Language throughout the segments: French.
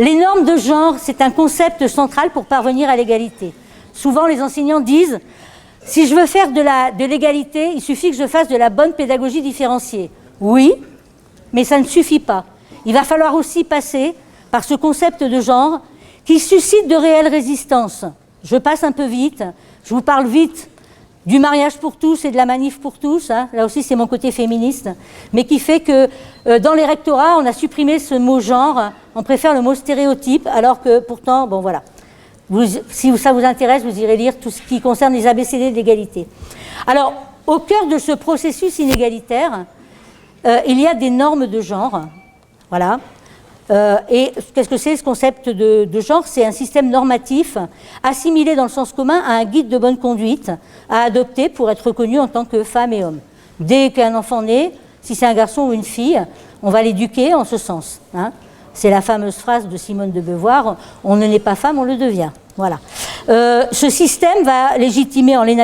Les normes de genre, c'est un concept central pour parvenir à l'égalité. Souvent, les enseignants disent, si je veux faire de l'égalité, il suffit que je fasse de la bonne pédagogie différenciée. Oui, mais ça ne suffit pas. Il va falloir aussi passer par ce concept de genre qui suscite de réelles résistances. Je passe un peu vite, je vous parle vite du mariage pour tous et de la manif pour tous, hein. Là aussi c'est mon côté féministe, mais qui fait que dans les rectorats on a supprimé ce mot genre, on préfère le mot stéréotype, alors que pourtant, bon voilà, si ça vous intéresse, vous irez lire tout ce qui concerne les ABCD de l'égalité. Alors, au cœur de ce processus inégalitaire, il y a des normes de genre, voilà. Et qu'est-ce que c'est ce concept de genre? C'est un système normatif assimilé dans le sens commun à un guide de bonne conduite à adopter pour être reconnu en tant que femme et homme. Dès qu'un enfant naît, si c'est un garçon ou une fille, on va l'éduquer en ce sens, hein. C'est la fameuse phrase de Simone de Beauvoir, on ne naît pas femme, on le devient. Voilà. Ce système va légitimer en les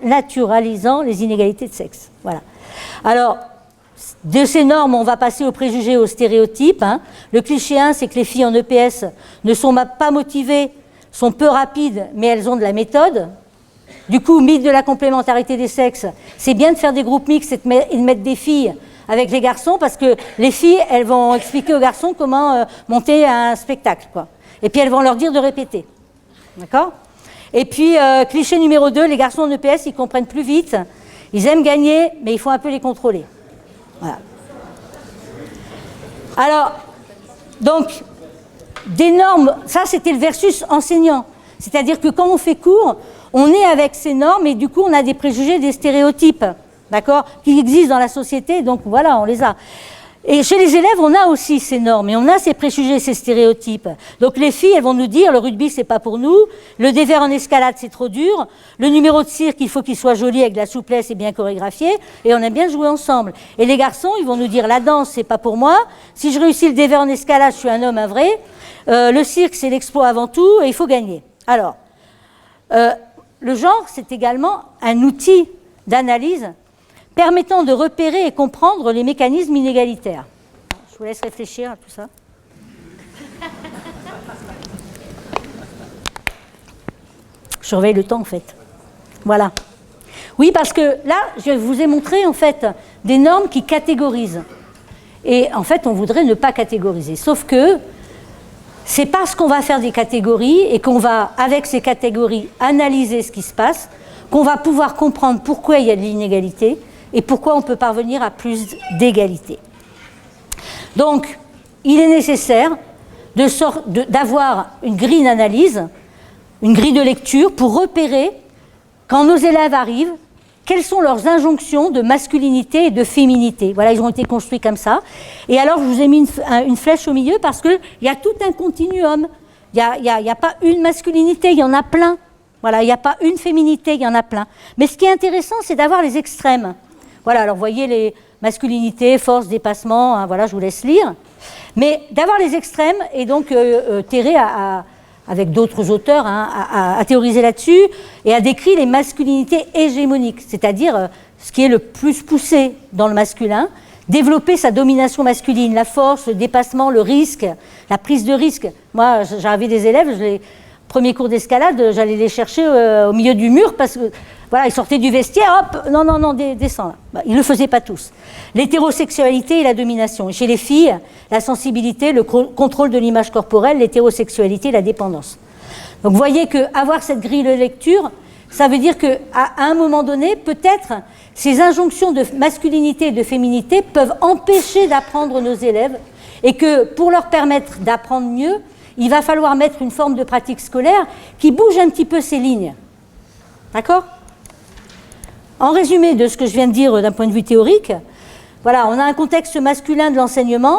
naturalisant les inégalités de sexe. Voilà. Alors, de ces normes, on va passer aux préjugés, aux stéréotypes, hein. Le cliché 1, c'est que les filles en EPS ne sont pas motivées, sont peu rapides, mais elles ont de la méthode. Du coup, mythe de la complémentarité des sexes, c'est bien de faire des groupes mixtes et de mettre des filles avec les garçons, parce que les filles, elles vont expliquer aux garçons comment monter un spectacle, quoi. Et puis elles vont leur dire de répéter. D'accord? Et puis, cliché numéro 2, les garçons en EPS, ils comprennent plus vite, ils aiment gagner, mais il faut un peu les contrôler. Voilà. Alors, donc, des normes, ça c'était le versus enseignant. C'est-à-dire que quand on fait cours, on est avec ces normes et du coup on a des préjugés, des stéréotypes, d'accord, qui existent dans la société, donc voilà, on les a. Et chez les élèves, on a aussi ces normes et on a ces préjugés, ces stéréotypes. Donc les filles, elles vont nous dire, le rugby, c'est pas pour nous, le dévers en escalade, c'est trop dur, le numéro de cirque, il faut qu'il soit joli avec de la souplesse et bien chorégraphié, et on aime bien jouer ensemble. Et les garçons, ils vont nous dire, la danse, c'est pas pour moi, si je réussis le dévers en escalade, je suis un homme, un vrai, le cirque, c'est l'exploit avant tout, et il faut gagner. Alors, le genre, c'est également un outil d'analyse permettant de repérer et comprendre les mécanismes inégalitaires. Je vous laisse réfléchir à tout ça. Je surveille le temps, en fait. Voilà. Oui, parce que là, je vous ai montré, en fait, des normes qui catégorisent. Et, en fait, on voudrait ne pas catégoriser. Sauf que c'est parce qu'on va faire des catégories et qu'on va, avec ces catégories, analyser ce qui se passe, qu'on va pouvoir comprendre pourquoi il y a de l'inégalité et pourquoi on peut parvenir à plus d'égalité. Donc, il est nécessaire d'avoir une grille d'analyse, une grille de lecture pour repérer, quand nos élèves arrivent, quelles sont leurs injonctions de masculinité et de féminité. Voilà, ils ont été construits comme ça. Et alors, je vous ai mis une flèche au milieu parce qu'il y a tout un continuum. Il n'y a pas une masculinité, il y en a plein. Voilà, il n'y a pas une féminité, il y en a plein. Mais ce qui est intéressant, c'est d'avoir les extrêmes. Voilà, alors vous voyez les masculinités, force, dépassement, hein, voilà, je vous laisse lire. Mais d'avoir les extrêmes, et donc Théré avec d'autres auteurs, hein, à théoriser là-dessus, et a décrit les masculinités hégémoniques, c'est-à-dire ce qui est le plus poussé dans le masculin, développer sa domination masculine, la force, le dépassement, le risque, la prise de risque. Moi, j'avais des élèves, premier cours d'escalade, j'allais les chercher au milieu du mur parce que voilà, ils sortaient du vestiaire, hop, non, descends là. Bah, ils ne le faisaient pas tous. L'hétérosexualité et la domination. Et chez les filles, la sensibilité, le contrôle de l'image corporelle, l'hétérosexualité, la dépendance. Donc vous voyez qu'avoir cette grille de lecture, ça veut dire qu'à un moment donné, peut-être, ces injonctions de masculinité et de féminité peuvent empêcher d'apprendre nos élèves et que pour leur permettre d'apprendre mieux, il va falloir mettre une forme de pratique scolaire qui bouge un petit peu ces lignes. D'accord ? En résumé de ce que je viens de dire d'un point de vue théorique, voilà, on a un contexte masculin de l'enseignement,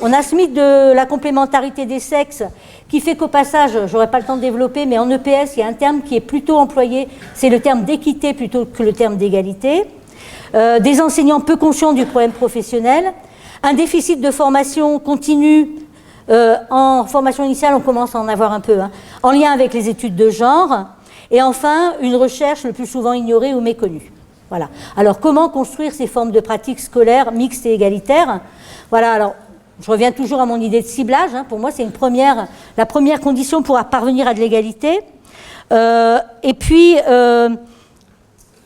on a ce mythe de la complémentarité des sexes qui fait qu'au passage, j'aurais pas le temps de développer, mais en EPS, il y a un terme qui est plutôt employé, c'est le terme d'équité plutôt que le terme d'égalité, des enseignants peu conscients du problème professionnel, un déficit de formation continue. En formation initiale, on commence à en avoir un peu, hein, en lien avec les études de genre, et enfin, une recherche le plus souvent ignorée ou méconnue. Voilà. Alors, comment construire ces formes de pratiques scolaires mixtes et égalitaires ? Voilà, alors, Je reviens toujours à mon idée de ciblage. Pour moi, c'est la première condition pour parvenir à de l'égalité. Et puis,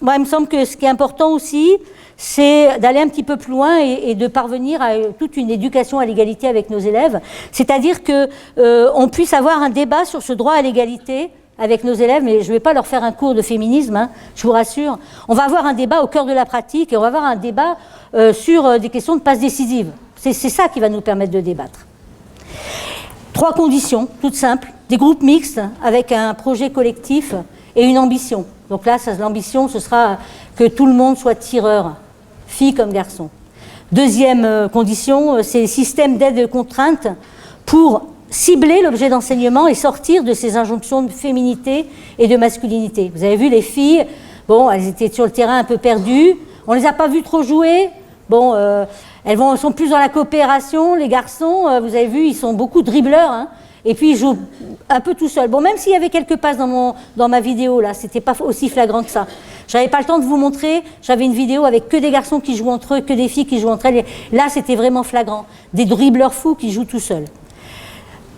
moi, il me semble que ce qui est important aussi, c'est d'aller un petit peu plus loin et de parvenir à toute une éducation à l'égalité avec nos élèves. C'est-à-dire qu'on puisse avoir un débat sur ce droit à l'égalité avec nos élèves, mais je ne vais pas leur faire un cours de féminisme, je vous rassure. On va avoir un débat au cœur de la pratique et on va avoir un débat sur des questions de passe décisive. C'est ça qui va nous permettre de débattre. 3 conditions, toutes simples. Des groupes mixtes avec un projet collectif et une ambition. Donc là, l'ambition, ce sera que tout le monde soit tireur, filles comme garçons. Deuxième condition, c'est le système d'aide et de contrainte pour cibler l'objet d'enseignement et sortir de ces injonctions de féminité et de masculinité. Vous avez vu, les filles, bon, elles étaient sur le terrain un peu perdues, on ne les a pas vues trop jouer, bon, elles sont plus dans la coopération, les garçons, vous avez vu, ils sont beaucoup dribbleurs, et puis ils jouent un peu tout seuls. Bon, même s'il y avait quelques passes dans ma vidéo, là, c'était pas aussi flagrant que ça. J'avais pas le temps de vous montrer, j'avais une vidéo avec que des garçons qui jouent entre eux, que des filles qui jouent entre elles. Là, c'était vraiment flagrant. Des dribbleurs fous qui jouent tout seuls.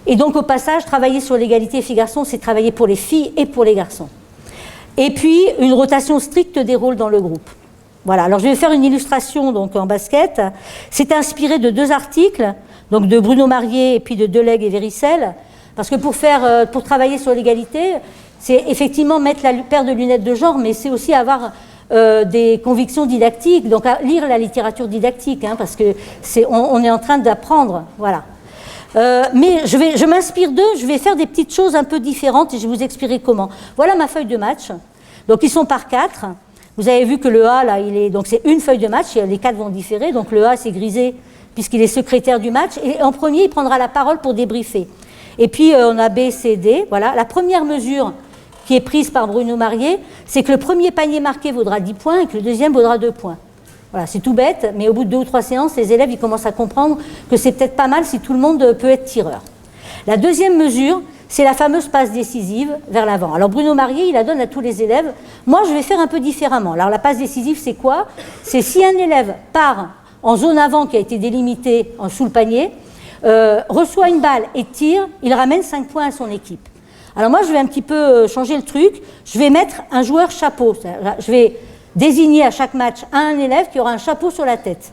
Et donc, au passage, travailler sur l'égalité filles-garçons, c'est travailler pour les filles et pour les garçons. Et puis, une rotation stricte des rôles dans le groupe. Voilà, alors je vais faire une illustration donc, en basket. C'est inspiré de 2 articles, donc de Bruno Marié et puis de Delegue et Véricelle, parce que pour travailler sur l'égalité, c'est effectivement mettre la paire de lunettes de genre, mais c'est aussi avoir des convictions didactiques, donc à lire la littérature didactique, parce que on est en train d'apprendre, voilà. Mais je m'inspire d'eux, je vais faire des petites choses un peu différentes et je vais vous expliquer comment. Voilà ma feuille de match, donc ils sont par 4. Vous avez vu que le A, là, donc c'est une feuille de match, les 4 vont différer, donc le A c'est grisé puisqu'il est secrétaire du match, et en premier il prendra la parole pour débriefer. Et puis on a B, C, D, voilà. La première mesure qui est prise par Bruno Marié, c'est que le premier panier marqué vaudra 10 points et que le deuxième vaudra 2 points. Voilà, c'est tout bête, mais au bout de 2 ou 3 séances, les élèves ils commencent à comprendre que c'est peut-être pas mal si tout le monde peut être tireur. La deuxième mesure, c'est la fameuse passe décisive vers l'avant. Alors Bruno Marié, il la donne à tous les élèves. Moi, je vais faire un peu différemment. Alors la passe décisive, c'est quoi? C'est si un élève part en zone avant qui a été délimitée sous le panier, reçoit une balle et tire, il ramène 5 points à son équipe. Alors moi, je vais un petit peu changer le truc. Je vais mettre un joueur chapeau. Je vais désigner à chaque match un élève qui aura un chapeau sur la tête.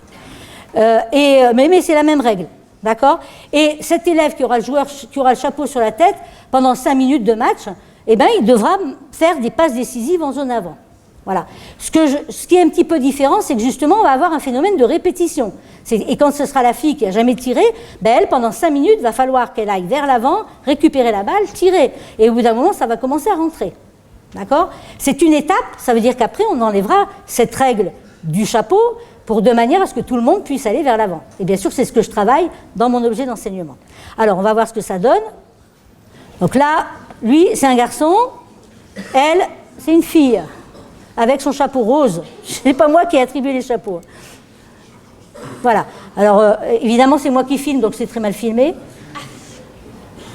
Mais c'est la même règle. D'accord? Et cet élève qui aura le chapeau sur la tête, pendant 5 minutes de match, eh ben, il devra faire des passes décisives en zone avant. Voilà. Ce qui est un petit peu différent, c'est que justement, on va avoir un phénomène de répétition. Et quand ce sera la fille qui n'a jamais tiré, ben elle, pendant 5 minutes, va falloir qu'elle aille vers l'avant, récupérer la balle, tirer. Et au bout d'un moment, ça va commencer à rentrer. D'accord? C'est une étape, ça veut dire qu'après, on enlèvera cette règle du chapeau, de manière à ce que tout le monde puisse aller vers l'avant. Et bien sûr, c'est ce que je travaille dans mon objet d'enseignement. Alors, on va voir ce que ça donne. Donc là, lui, c'est un garçon. Elle, c'est une fille, avec son chapeau rose. Ce n'est pas moi qui ai attribué les chapeaux. Voilà. Alors, évidemment, c'est moi qui filme, donc c'est très mal filmé.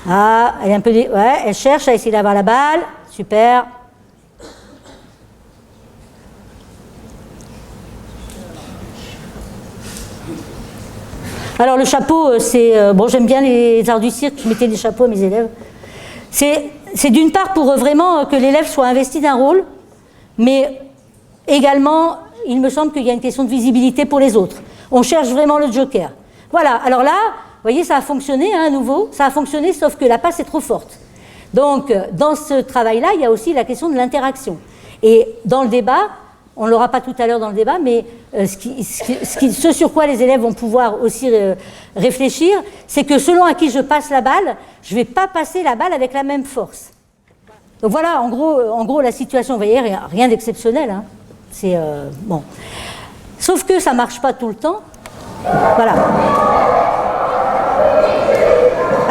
Ah, elle est un peu... Ouais, elle cherche à essayer d'avoir la balle. Super. Alors le chapeau, c'est... bon, j'aime bien les arts du cirque, je mettais des chapeaux à mes élèves. C'est d'une part pour vraiment que l'élève soit investi d'un rôle, mais également, il me semble qu'il y a une question de visibilité pour les autres. On cherche vraiment le joker. Voilà, alors là, vous voyez, ça a fonctionné, à nouveau, ça a fonctionné, sauf que la passe est trop forte. Donc, dans ce travail-là, il y a aussi la question de l'interaction. Et dans le débat... On ne l'aura pas tout à l'heure dans le débat, mais ce sur quoi les élèves vont pouvoir aussi réfléchir, c'est que selon à qui je passe la balle, je ne vais pas passer la balle avec la même force. Donc voilà, en gros la situation, vous voyez, rien d'exceptionnel. C'est bon. Sauf que ça ne marche pas tout le temps. Voilà.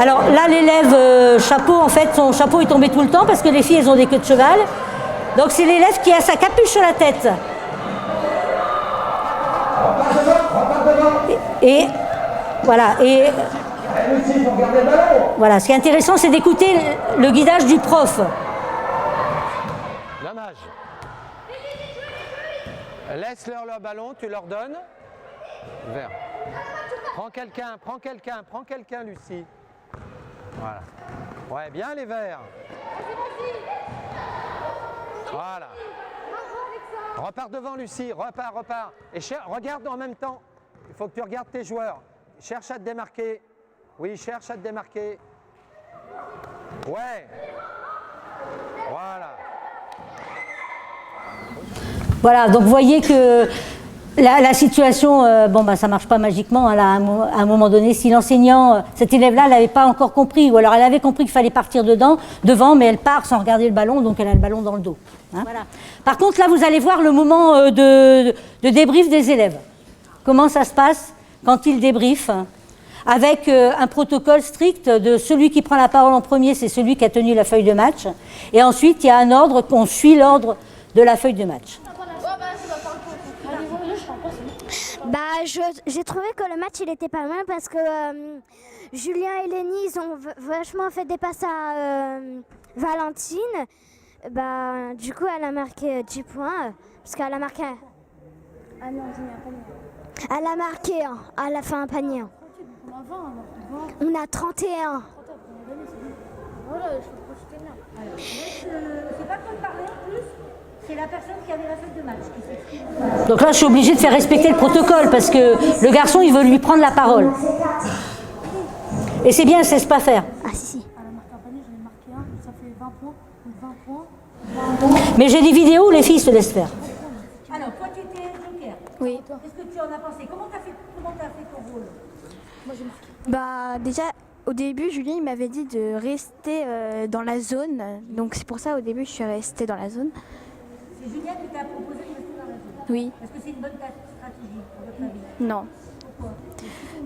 Alors là, l'élève chapeau, en fait, son chapeau est tombé tout le temps parce que les filles, elles ont des queues de cheval. Donc c'est l'élève qui a sa capuche sur la tête. Et voilà. Et voilà. Ce qui est intéressant, c'est d'écouter le guidage du prof. Dommage. Laisse-leur le ballon, tu leur donnes. Vert. Prends quelqu'un, Lucie. Voilà. Ouais, bien les verts. Voilà. Repars devant, Lucie. Repars. Et regarde en même temps. Il faut que tu regardes tes joueurs. Cherche à te démarquer. Oui, cherche à te démarquer. Ouais. Voilà. Voilà, donc vous voyez que la situation, ça marche pas magiquement. Là, à un moment donné, si l'enseignant, cet élève-là, l'avait pas encore compris, ou alors elle avait compris qu'il fallait partir devant, mais elle part sans regarder le ballon, donc elle a le ballon dans le dos. Hein. Voilà. Par contre, là, vous allez voir le moment de débrief des élèves. Comment ça se passe quand ils débriefent, avec un protocole strict de celui qui prend la parole en premier, c'est celui qui a tenu la feuille de match. Et ensuite, il y a un ordre, on suit l'ordre de la feuille de match. J'ai trouvé que le match il était pas mal parce que Julien et Lénie ils ont vachement fait des passes à Valentine. Du coup elle a marqué 10 points parce qu'elle a marqué. Ah non, elle a marqué à la fin un panier. On a 31. Voilà, c'est pas toi de parler en plus. C'est la personne qui avait la feuille de match qui s'exprime. Donc là, je suis obligée de faire respecter le protocole parce que le garçon, il veut lui prendre la parole. Et c'est bien, elle ne sait pas faire. Ah si. Elle a marqué un panier, j'en ai marqué un, ça fait 20 points. Donc 20 points. Mais j'ai des vidéos où les filles se laissent faire. Alors, toi, tu étais joker. Oui. Qu'est-ce que tu en as pensé? Comment t'as fait ton rôle? Déjà, au début, Julien il m'avait dit de rester dans la zone. Donc c'est pour ça, au début, je suis restée dans la zone. C'est Julien qui t'a proposé de rester dans la zone. Oui. Est-ce que c'est une bonne stratégie pour votre avis? Non. Pourquoi?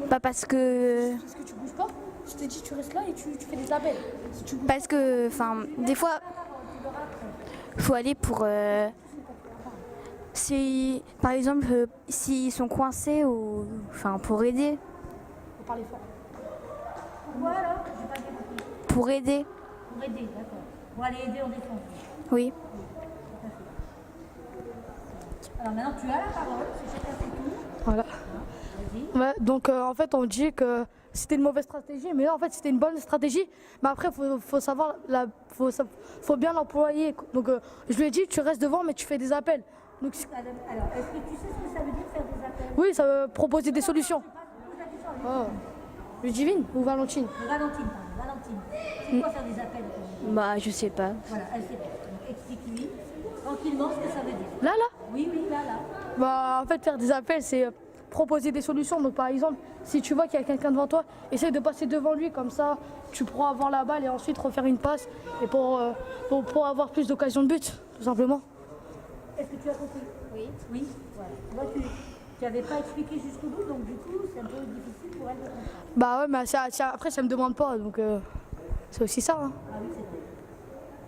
Pas parce que... Parce que tu bouges pas, je t'ai dit tu restes là et tu fais des appels. Si tu bouges Parce que, des fois, faut aller pour... par exemple, s'ils sont coincés ou... pour aider. faut parler fort. Pourquoi alors? J'ai pas bien compris. Pour aider, Pour aider, d'accord. Pour aller aider en défense. oui. Alors maintenant, tu as la parole, c'est chacun son tour. Voilà. Vas-y. Ouais, donc en fait on dit que c'était une mauvaise stratégie, mais là en fait c'était une bonne stratégie. Mais après faut savoir, faut bien l'employer. Donc je lui ai dit tu restes devant mais tu fais des appels. Donc, Alors, est-ce que tu sais ce que ça veut dire faire des appels? oui, ça veut proposer des solutions. Oh. Ludivine ou Valentine? Valentine, pardon. Valentine. C'est quoi faire des appels? Je sais pas. Voilà, elle sait pas. Donc explique-lui tranquillement ce que ça veut dire. Là Oui, là. En fait faire des appels c'est proposer des solutions. Donc par exemple, si tu vois qu'il y a quelqu'un devant toi, essaye de passer devant lui, comme ça tu pourras avoir la balle et ensuite refaire une passe et pour avoir plus d'occasions de but, tout simplement. Est-ce que tu as compris? Oui. Voilà. Moi, tu n'avais pas expliqué jusqu'au bout, donc du coup, c'est un peu difficile pour elle de comprendre. Ouais, mais après ça me demande pas, donc c'est aussi ça. Hein. Ah oui, c'est vrai.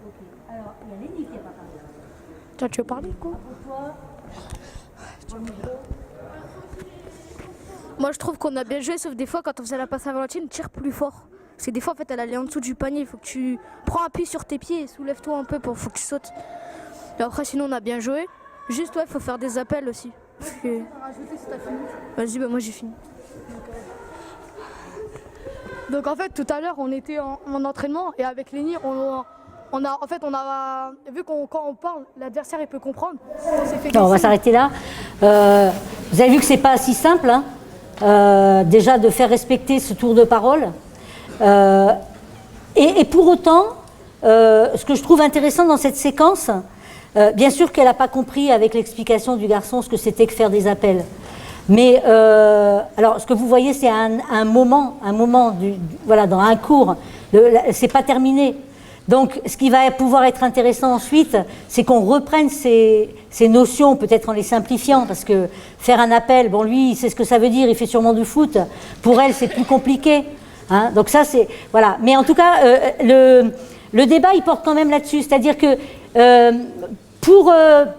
Ok. Alors, il y a Lénie qui n'a pas parlé. Tiens, tu veux parler quoi? Pour toi, pour le micro. Moi je trouve qu'on a bien joué, sauf des fois quand on faisait la passe à Valentine, tire plus fort. Parce que des fois en fait elle allait en dessous du panier, il faut que tu prends appui sur tes pieds et soulève-toi un peu faut que tu sautes. Et après sinon on a bien joué. Juste il faut faire des appels aussi. Vas-y, moi j'ai fini. Donc en fait tout à l'heure on était en entraînement et avec Lénie on a vu quand on parle, l'adversaire il peut comprendre. On va s'arrêter là. Vous avez vu que c'est pas si simple, hein, déjà de faire respecter ce tour de parole. Et pour autant, ce que je trouve intéressant dans cette séquence, bien sûr qu'elle n'a pas compris avec l'explication du garçon ce que c'était que faire des appels. Mais alors, ce que vous voyez, c'est un moment voilà, dans un cours. C'est pas terminé. Donc, ce qui va pouvoir être intéressant ensuite, c'est qu'on reprenne ces notions, peut-être en les simplifiant, parce que faire un appel, bon, lui, il sait ce que ça veut dire, il fait sûrement du foot. Pour elle, c'est plus compliqué. Hein, donc ça, c'est... Voilà. Mais en tout cas, le débat, il porte quand même là-dessus. C'est-à-dire que pour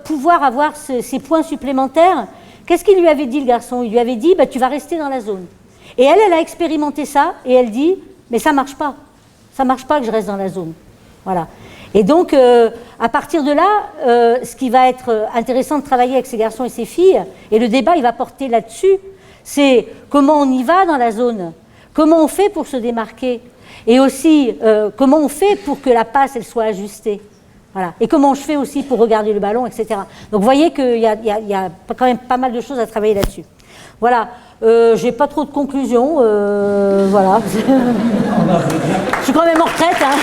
pouvoir avoir ces points supplémentaires, qu'est-ce qu'il lui avait dit, le garçon? Il lui avait dit, tu vas rester dans la zone. Et elle a expérimenté ça, et elle dit, mais ça marche pas. Ça marche pas que je reste dans la zone. Voilà. Et donc, à partir de là, ce qui va être intéressant de travailler avec ces garçons et ces filles, et le débat, il va porter là-dessus, C'est comment on y va dans la zone, comment on fait pour se démarquer, et aussi comment on fait pour que la passe elle soit ajustée. Voilà. Et comment je fais aussi pour regarder le ballon, etc. Donc vous voyez qu'il y a quand même pas mal de choses à travailler là-dessus. Voilà. J'ai pas trop de conclusions. Voilà. Je suis quand même en retraite. Hein.